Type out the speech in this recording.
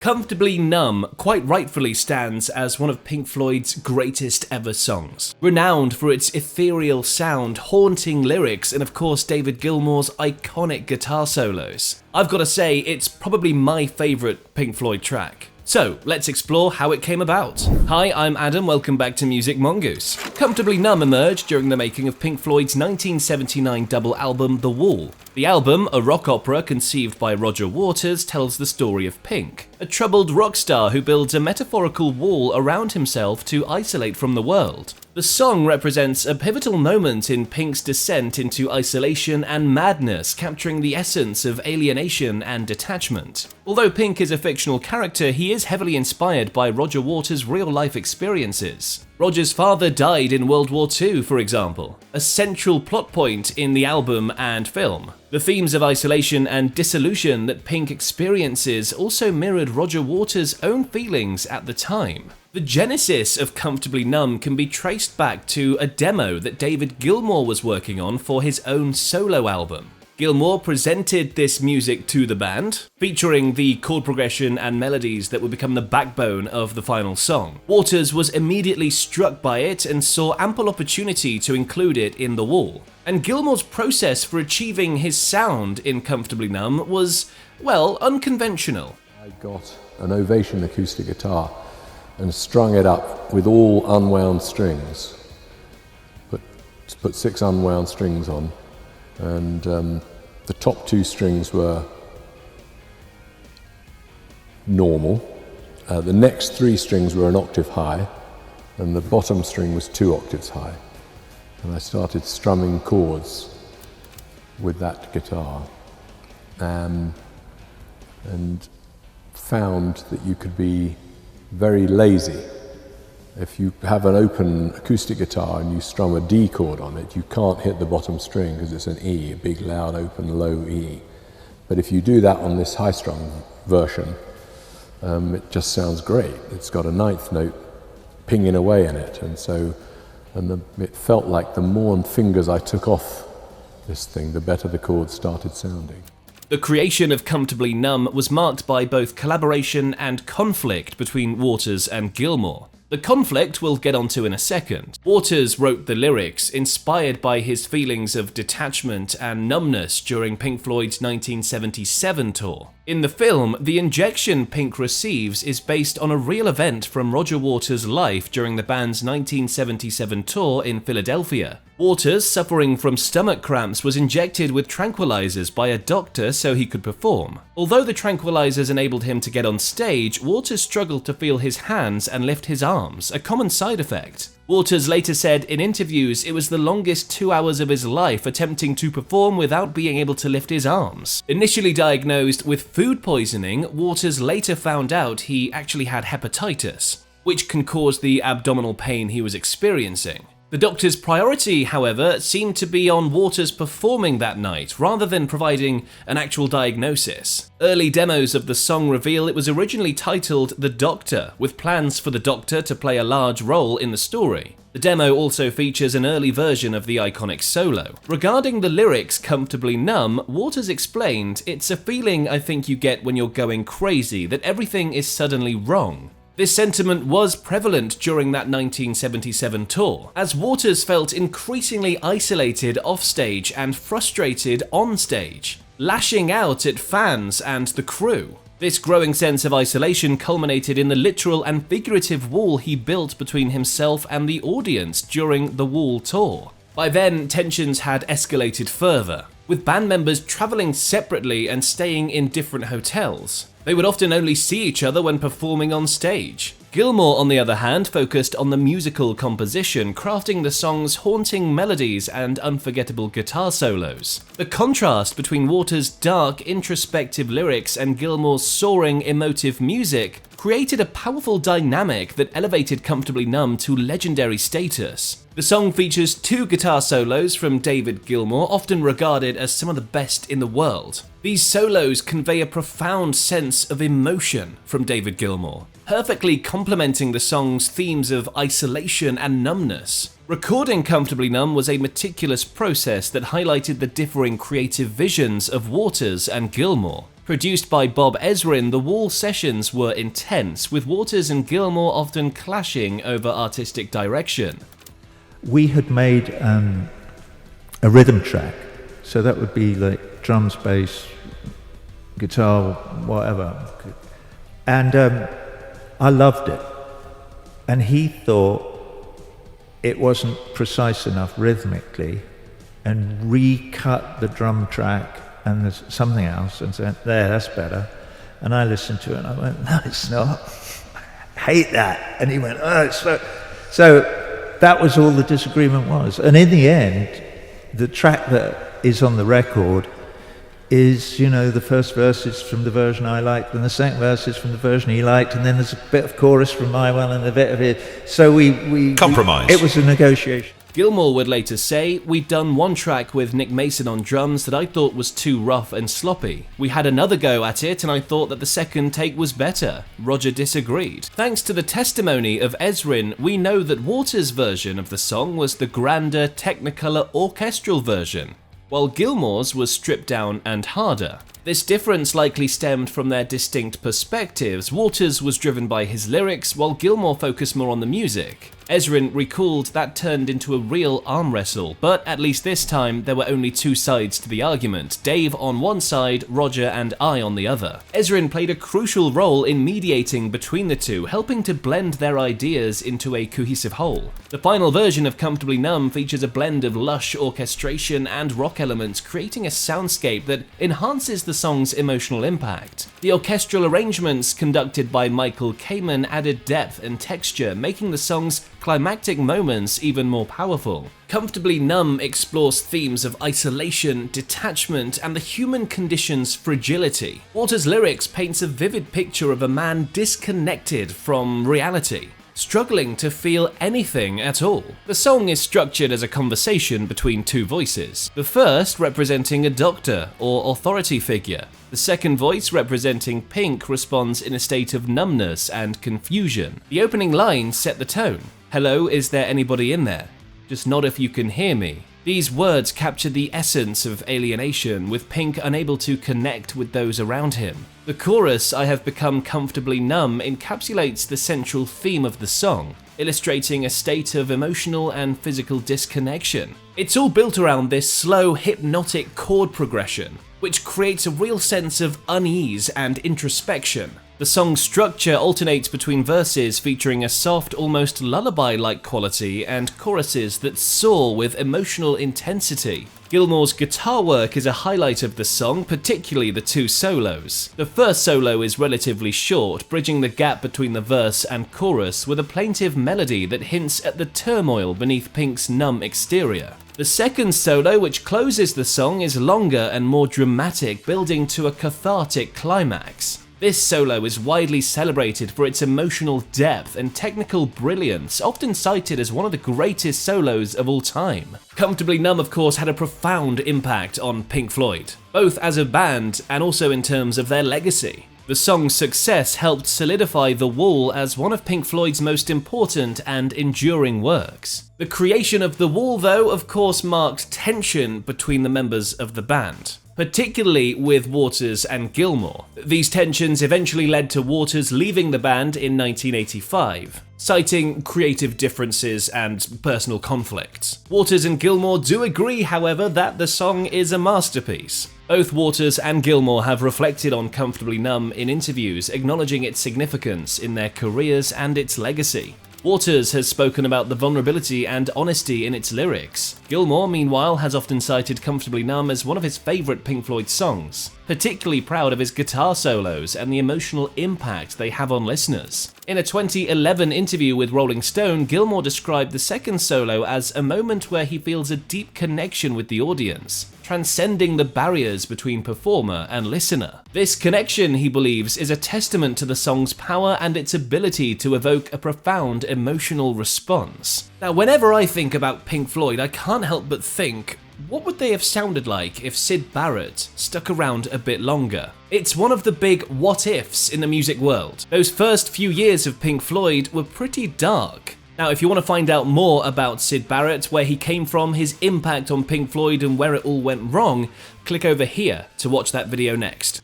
Comfortably Numb quite rightfully stands as one of Pink Floyd's greatest ever songs. Renowned for its ethereal sound, haunting lyrics, and of course David Gilmour's iconic guitar solos. I've got to say, it's probably my favourite Pink Floyd track. So, let's explore how it came about. Hi, I'm Adam, welcome back to Music Mongoose. Comfortably Numb emerged during the making of Pink Floyd's 1979 double album The Wall. The album, a rock opera conceived by Roger Waters, tells the story of Pink, a troubled rock star who builds a metaphorical wall around himself to isolate from the world. The song represents a pivotal moment in Pink's descent into isolation and madness, capturing the essence of alienation and detachment. Although Pink is a fictional character, he is heavily inspired by Roger Waters' real-life experiences. Roger's father died in World War II, for example, a central plot point in the album and film. The themes of isolation and dissolution that Pink experiences also mirrored Roger Waters' own feelings at the time. The genesis of Comfortably Numb can be traced back to a demo that David Gilmour was working on for his own solo album. Gilmour presented this music to the band, featuring the chord progression and melodies that would become the backbone of the final song. Waters was immediately struck by it and saw ample opportunity to include it in The Wall. And Gilmour's process for achieving his sound in Comfortably Numb was, well, unconventional. I got an Ovation acoustic guitar and strung it up with all unwound strings. Put 6 unwound strings on, and the top 2 strings were normal. The next 3 strings were an octave high, and the bottom string was 2 octaves high. And I started strumming chords with that guitar, and found that you could be very lazy. If you have an open acoustic guitar and you strum a D chord on it, you can't hit the bottom string because it's an E, a big, loud, open, low E. But if you do that on this high-strung version, it just sounds great. It's got a 9th note pinging away in it, it felt like the more fingers I took off this thing, the better the chords started sounding. The creation of Comfortably Numb was marked by both collaboration and conflict between Waters and Gilmour. The conflict we'll get onto in a second. Waters wrote the lyrics, inspired by his feelings of detachment and numbness during Pink Floyd's 1977 tour. In the film, the injection Pink receives is based on a real event from Roger Waters' life during the band's 1977 tour in Philadelphia. Waters, suffering from stomach cramps, was injected with tranquilizers by a doctor so he could perform. Although the tranquilizers enabled him to get on stage, Waters struggled to feel his hands and lift his arms, a common side effect. Waters later said in interviews it was the longest 2 hours of his life attempting to perform without being able to lift his arms. Initially diagnosed with food poisoning, Waters later found out he actually had hepatitis, which can cause the abdominal pain he was experiencing. The doctor's priority, however, seemed to be on Waters performing that night, rather than providing an actual diagnosis. Early demos of the song reveal it was originally titled The Doctor, with plans for the Doctor to play a large role in the story. The demo also features an early version of the iconic solo. Regarding the lyrics Comfortably Numb, Waters explained, "It's a feeling I think you get when you're going crazy, that everything is suddenly wrong." This sentiment was prevalent during that 1977 tour, as Waters felt increasingly isolated offstage and frustrated on stage, lashing out at fans and the crew. This growing sense of isolation culminated in the literal and figurative wall he built between himself and the audience during the Wall tour. By then, tensions had escalated further, with band members traveling separately and staying in different hotels. They would often only see each other when performing on stage. Gilmour, on the other hand, focused on the musical composition, crafting the song's haunting melodies and unforgettable guitar solos. The contrast between Waters' dark, introspective lyrics and Gilmour's soaring, emotive music created a powerful dynamic that elevated Comfortably Numb to legendary status. The song features 2 guitar solos from David Gilmour, often regarded as some of the best in the world. These solos convey a profound sense of emotion from David Gilmour, perfectly complementing the song's themes of isolation and numbness. Recording Comfortably Numb was a meticulous process that highlighted the differing creative visions of Waters and Gilmour. Produced by Bob Ezrin, the Wall sessions were intense, with Waters and Gilmour often clashing over artistic direction. We had made a rhythm track, so that would be like drums, bass, guitar, whatever. And I loved it. And he thought it wasn't precise enough rhythmically, and recut the drum track and there's something else and said, there, that's better. And I listened to it and I went, no, it's not. I hate that. And he went, oh, it's so that was all the disagreement was. And in the end, the track that is on the record is, the first verse is from the version I liked, and the second verse is from the version he liked, and then there's a bit of chorus from my one and a bit of it. So we compromise. It was a negotiation. Gilmour would later say, "We'd done one track with Nick Mason on drums that I thought was too rough and sloppy. We had another go at it and I thought that the second take was better. Roger disagreed." Thanks to the testimony of Ezrin, we know that Waters' version of the song was the grander, technicolor orchestral version, while Gilmour's was stripped down and harder. This difference likely stemmed from their distinct perspectives. Waters was driven by his lyrics, while Gilmour focused more on the music. Ezrin recalled that turned into a real arm wrestle, but at least this time there were only two sides to the argument, Dave on one side, Roger and I on the other. Ezrin played a crucial role in mediating between the two, helping to blend their ideas into a cohesive whole. The final version of Comfortably Numb features a blend of lush orchestration and rock elements, creating a soundscape that enhances the song's emotional impact. The orchestral arrangements conducted by Michael Kamen added depth and texture, making the song's climactic moments even more powerful. Comfortably Numb explores themes of isolation, detachment, and the human condition's fragility. Waters' lyrics paints a vivid picture of a man disconnected from reality, struggling to feel anything at all. The song is structured as a conversation between two voices, the first representing a doctor or authority figure. The second voice, representing Pink, responds in a state of numbness and confusion. The opening lines set the tone. "Hello, is there anybody in there? Just nod if you can hear me." These words capture the essence of alienation, with Pink unable to connect with those around him. The chorus, "I have become comfortably numb," encapsulates the central theme of the song, illustrating a state of emotional and physical disconnection. It's all built around this slow, hypnotic chord progression, which creates a real sense of unease and introspection. The song's structure alternates between verses featuring a soft, almost lullaby-like quality and choruses that soar with emotional intensity. Gilmour's guitar work is a highlight of the song, particularly the two solos. The first solo is relatively short, bridging the gap between the verse and chorus with a plaintive melody that hints at the turmoil beneath Pink's numb exterior. The second solo, which closes the song, is longer and more dramatic, building to a cathartic climax. This solo is widely celebrated for its emotional depth and technical brilliance, often cited as one of the greatest solos of all time. Comfortably Numb, of course, had a profound impact on Pink Floyd, both as a band and also in terms of their legacy. The song's success helped solidify The Wall as one of Pink Floyd's most important and enduring works. The creation of The Wall, though, of course marked tension between the members of the band, particularly with Waters and Gilmour. These tensions eventually led to Waters leaving the band in 1985, citing creative differences and personal conflicts. Waters and Gilmour do agree, however, that the song is a masterpiece. Both Waters and Gilmour have reflected on Comfortably Numb in interviews, acknowledging its significance in their careers and its legacy. Waters has spoken about the vulnerability and honesty in its lyrics. Gilmour, meanwhile, has often cited Comfortably Numb as one of his favourite Pink Floyd songs, particularly proud of his guitar solos and the emotional impact they have on listeners. In a 2011 interview with Rolling Stone, Gilmour described the second solo as a moment where he feels a deep connection with the audience, transcending the barriers between performer and listener. This connection, he believes, is a testament to the song's power and its ability to evoke a profound emotional response. Now, whenever I think about Pink Floyd, I can't help but think, what would they have sounded like if Syd Barrett stuck around a bit longer? It's one of the big what-ifs in the music world. Those first few years of Pink Floyd were pretty dark. Now, if you want to find out more about Syd Barrett, where he came from, his impact on Pink Floyd and where it all went wrong, click over here to watch that video next.